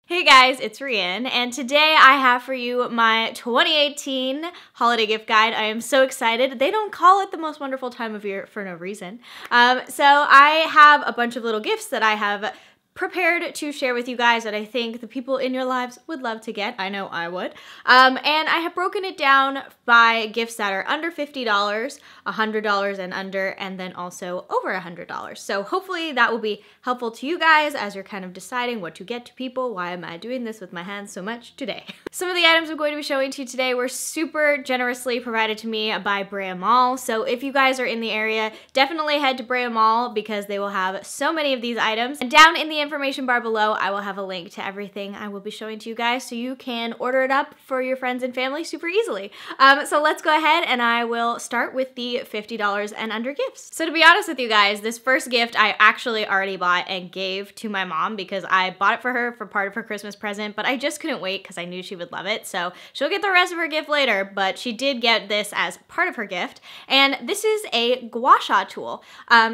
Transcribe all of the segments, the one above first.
Hey guys, it's Rian, and today I have for you my 2018 holiday gift guide. I am so excited. They don't call it the most wonderful time of year for no reason. So I have a bunch of little gifts that I have prepared to share with you guys that I think the people in your lives would love to get. I know I would. And I have broken it down by gifts that are under $50, $100 and under, and then also over $100. So hopefully that will be helpful to you guys as you're kind of deciding what to get to people. Why am I doing this with my hands so much today? Some of the items I'm going to be showing to you today were super generously provided to me by Brea Mall. So if you guys are in the area, definitely head to Brea Mall because they will have so many of these items. And down in the information bar below, I will have a link to everything I will be showing to you guys so you can order it up for your friends and family super easily. So let's go ahead and I will start with the $50 and under gifts. So to be honest with you guys, this first gift I actually already bought and gave to my mom because I bought it for her for part of her Christmas present, but I just couldn't wait because I knew she would love it. So she'll get the rest of her gift later, but she did get this as part of her gift. And this is a gua sha tool.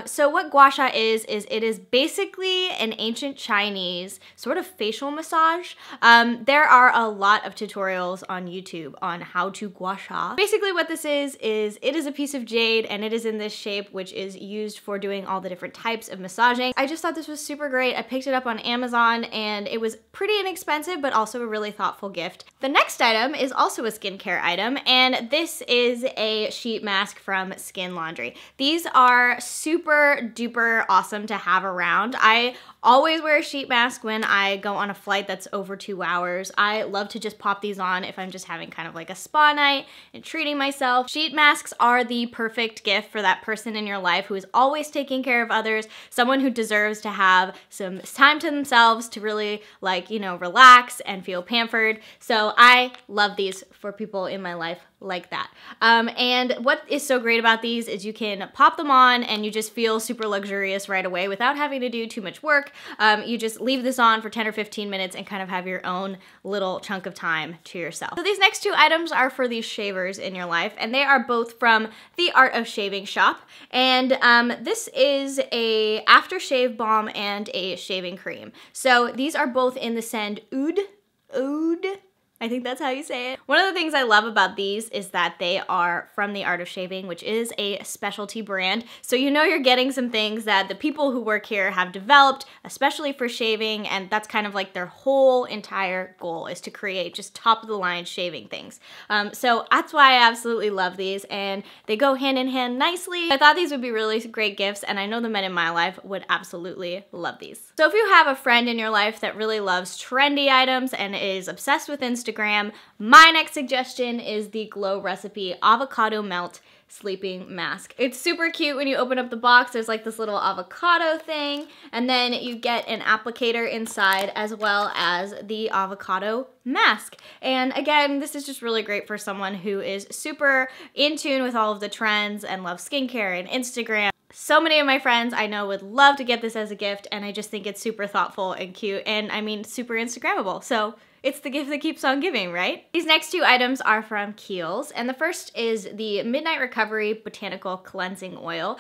So what gua sha is it is basically an ancient Chinese sort of facial massage. There are a lot of tutorials on YouTube on how to gua sha. Basically what this is it is a piece of jade and it is in this shape which is used for doing all the different types of massaging. I just thought this was super great. I picked it up on Amazon and it was pretty inexpensive but also a really thoughtful gift. The next item is also a skincare item and this is a sheet mask from Skin Laundry. These are super duper awesome to have around. I always wear a sheet mask when I go on a flight that's over 2 hours. I love to just pop these on if I'm just having kind of like a spa night and treating myself. Sheet masks are the perfect gift for that person in your life who is always taking care of others, someone who deserves to have some time to themselves to really like, you know, relax and feel pampered. So I love these for people in my life like that. And what is so great about these is you can pop them on and you just feel super luxurious right away without having to do too much work. You just leave this on for 10 or 15 minutes and kind of have your own little chunk of time to yourself. So these next two items are for these shavers in your life and they are both from the Art of Shaving shop. And this is a aftershave balm and a shaving cream. So these are both in the scent Oud. I think that's how you say it. One of the things I love about these is that they are from the Art of Shaving, which is a specialty brand. So you know you're getting some things that the people who work here have developed, especially for shaving, and that's kind of like their whole entire goal is to create just top of the line shaving things. So that's why I absolutely love these and they go hand in hand nicely. I thought these would be really great gifts and I know the men in my life would absolutely love these. So if you have a friend in your life that really loves trendy items and is obsessed with Instagram, my next suggestion is the Glow Recipe Avocado Melt Sleeping Mask. It's super cute when you open up the box. There's like this little avocado thing and then you get an applicator inside as well as the avocado mask. And again, this is just really great for someone who is super in tune with all of the trends and loves skincare and Instagram. So many of my friends I know would love to get this as a gift and I just think it's super thoughtful and cute and I mean super Instagrammable. So it's the gift that keeps on giving, right? These next two items are from Kiehl's, and the first is the Midnight Recovery Botanical Cleansing Oil.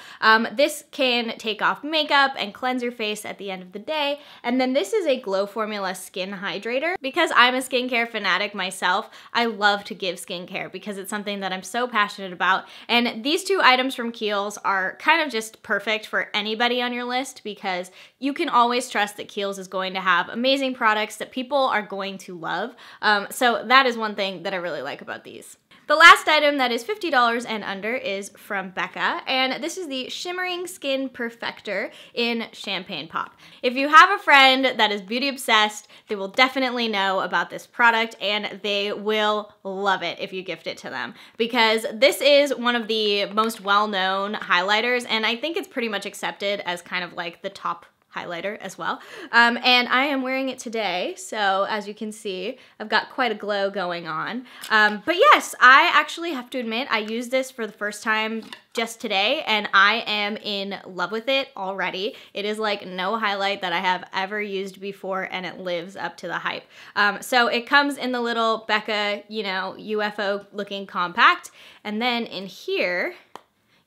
This can take off makeup and cleanse your face at the end of the day, and then this is a Glow Formula Skin Hydrator. Because I'm a skincare fanatic myself, I love to give skincare because it's something that I'm so passionate about, and these two items from Kiehl's are kind of just perfect for anybody on your list because you can always trust that Kiehl's is going to have amazing products that people are going to love. So that is one thing that I really like about these. The last item that is $50 and under is from BECCA, and this is the Shimmering Skin Perfector in Champagne Pop. If you have a friend that is beauty obsessed, they will definitely know about this product and they will love it if you gift it to them because this is one of the most well-known highlighters and I think it's pretty much accepted as kind of like the top highlighter as well. And I am wearing it today, so as you can see, I've got quite a glow going on. But yes, I actually have to admit, I used this for the first time just today, and I am in love with it already. It is like no highlight that I have ever used before, and it lives up to the hype. So it comes in the little BECCA, you know, UFO looking compact, and then in here,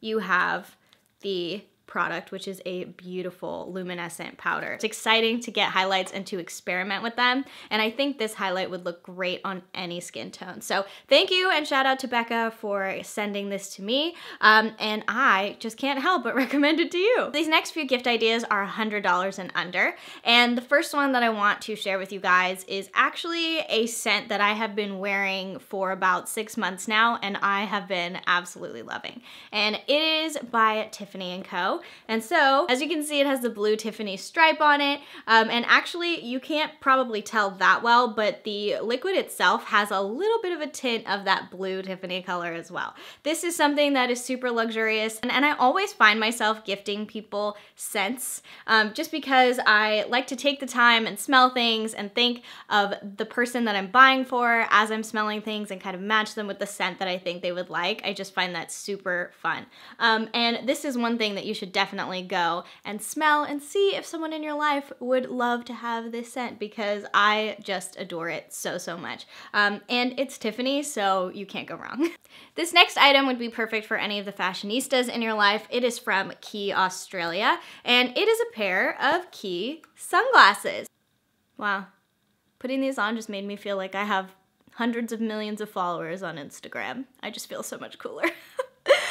you have the product, which is a beautiful luminescent powder. It's exciting to get highlights and to experiment with them, and I think this highlight would look great on any skin tone. So thank you and shout out to BECCA for sending this to me, and I just can't help but recommend it to you. These next few gift ideas are $100 and under, and the first one that I want to share with you guys is actually a scent that I have been wearing for about 6 months now, and I have been absolutely loving. And it is by Tiffany & Co. And so, as you can see, it has the blue Tiffany stripe on it, and actually you can't probably tell that well, but the liquid itself has a little bit of a tint of that blue Tiffany color as well. This is something that is super luxurious, and I always find myself gifting people scents just because I like to take the time and smell things and think of the person that I'm buying for as I'm smelling things and kind of match them with the scent that I think they would like. I just find that super fun. And this is one thing that you should definitely go and smell and see if someone in your life would love to have this scent, because I just adore it so, so much. And it's Tiffany, so you can't go wrong. This next item would be perfect for any of the fashionistas in your life. It is from Quay, Australia, and it is a pair of Quay sunglasses. Wow. Putting these on just made me feel like I have hundreds of millions of followers on Instagram. I just feel so much cooler.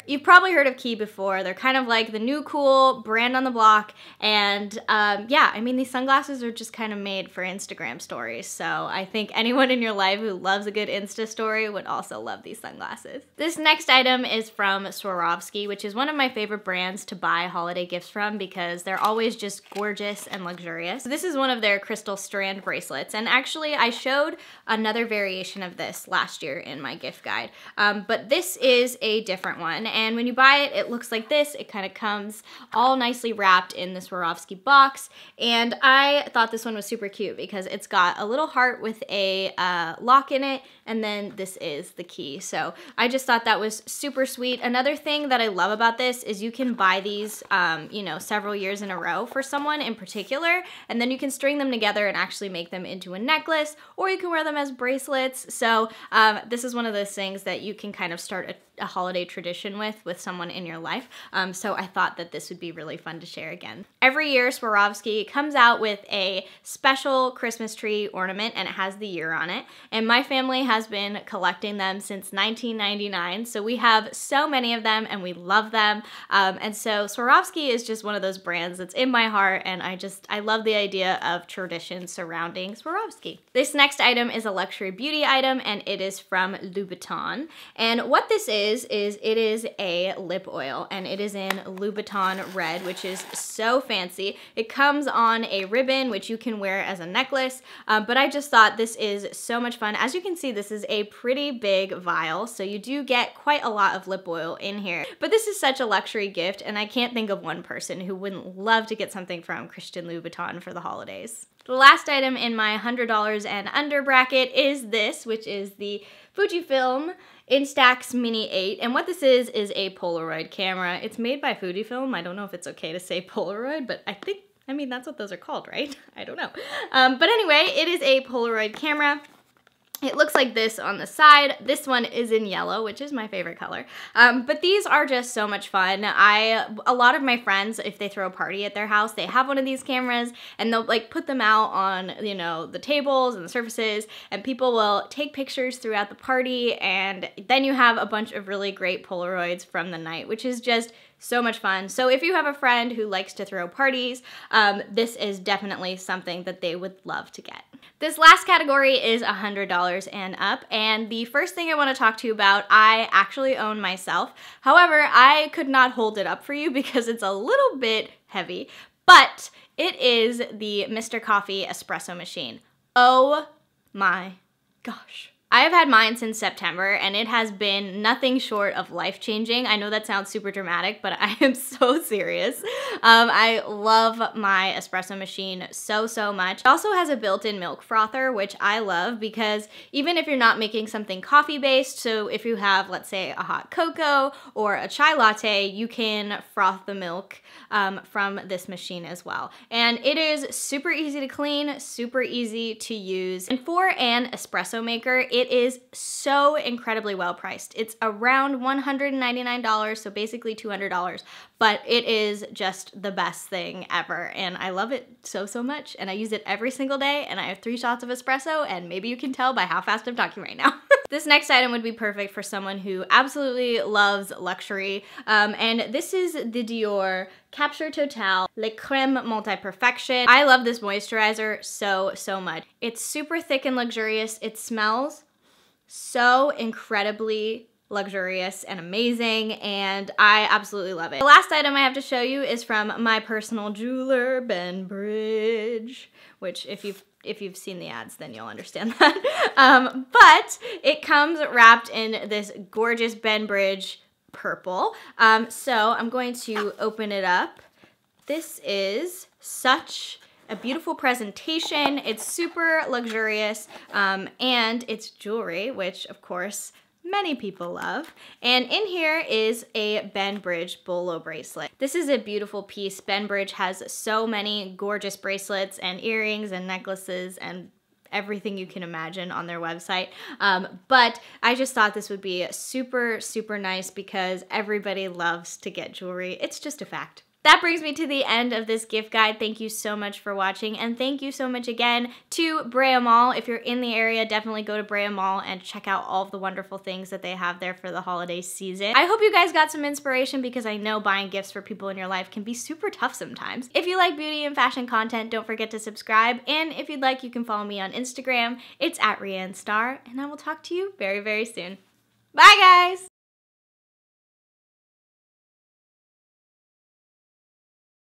You've probably heard of Quay before. They're kind of like the new cool brand on the block, and yeah, I mean, these sunglasses are just kind of made for Instagram stories, so I think anyone in your life who loves a good Insta story would also love these sunglasses. This next item is from Swarovski, which is one of my favorite brands to buy holiday gifts from because they're always just gorgeous and luxurious. This is one of their crystal strand bracelets, and actually I showed another variation of this last year in my gift guide, but this is a different one. And when you buy it, it looks like this. It kind of comes all nicely wrapped in the Swarovski box. And I thought this one was super cute because it's got a little heart with a lock in it, and then this is the key. So I just thought that was super sweet. Another thing that I love about this is you can buy these, you know, several years in a row for someone in particular, and then you can string them together and actually make them into a necklace, or you can wear them as bracelets. So this is one of those things that you can kind of start a holiday tradition with someone in your life. So I thought that this would be really fun to share again. Every year Swarovski comes out with a special Christmas tree ornament, and it has the year on it. And my family has been collecting them since 1999. So we have so many of them and we love them. And so Swarovski is just one of those brands that's in my heart, and I love the idea of tradition surrounding Swarovski. This next item is a luxury beauty item, and it is from Louboutin. And what this is it is a lip oil, and it is in Louboutin red, which is so fancy. It comes on a ribbon, which you can wear as a necklace, but I just thought this is so much fun. As you can see, this is a pretty big vial, so you do get quite a lot of lip oil in here. But this is such a luxury gift, and I can't think of one person who wouldn't love to get something from Christian Louboutin for the holidays. The last item in my $100 and under bracket is this, which is the Fujifilm Instax Mini 8, and what this is a Polaroid camera. It's made by Fujifilm. I don't know if it's okay to say Polaroid, but I mean, that's what those are called, right? I don't know. But anyway, it is a Polaroid camera. It looks like this on the side. This one is in yellow, which is my favorite color. But these are just so much fun. A lot of my friends, if they throw a party at their house, they have one of these cameras, and they'll like put them out on, you know, the tables and the surfaces, and people will take pictures throughout the party, and then you have a bunch of really great Polaroids from the night, which is just so much fun. So if you have a friend who likes to throw parties, this is definitely something that they would love to get. This last category is $100 and up, and the first thing I want to talk to you about, I actually own myself. However, I could not hold it up for you because it's a little bit heavy, but it is the Mr. Coffee espresso machine. Oh my gosh. I have had mine since September, and it has been nothing short of life-changing. I know that sounds super dramatic, but I am so serious. I love my espresso machine so, so much. It also has a built-in milk frother, which I love because even if you're not making something coffee-based, so if you have, let's say, a hot cocoa or a chai latte, you can froth the milk from this machine as well. And it is super easy to clean, super easy to use. And for an espresso maker, it it is so incredibly well priced. It's around $199, so basically $200, but it is just the best thing ever, and I love it so much, and I use it every single day, and I have 3 shots of espresso, and maybe you can tell by how fast I'm talking right now. This next item would be perfect for someone who absolutely loves luxury, and this is the Dior Capture Totale Le Crème Multi-Perfection. I love this moisturizer so much. It's super thick and luxurious. It smells so incredibly luxurious and amazing, and I absolutely love it. The last item I have to show you is from my personal jeweler, Ben Bridge, which if you've seen the ads, then you'll understand that. But it comes wrapped in this gorgeous Ben Bridge purple. So I'm going to open it up. This is such a beautiful presentation. It's super luxurious, and it's jewelry, which of course many people love. And in here is a Ben Bridge bolo bracelet. This is a beautiful piece. Ben Bridge has so many gorgeous bracelets and earrings and necklaces and everything you can imagine on their website. But I just thought this would be super nice because everybody loves to get jewelry. It's just a fact. That brings me to the end of this gift guide. Thank you so much for watching, and thank you so much again to Brea Mall. If you're in the area, definitely go to Brea Mall and check out all of the wonderful things that they have there for the holiday season. I hope you guys got some inspiration because I know buying gifts for people in your life can be super tough sometimes. If you like beauty and fashion content, don't forget to subscribe, and if you'd like, you can follow me on Instagram. It's @riannstar, and I will talk to you very soon. Bye, guys!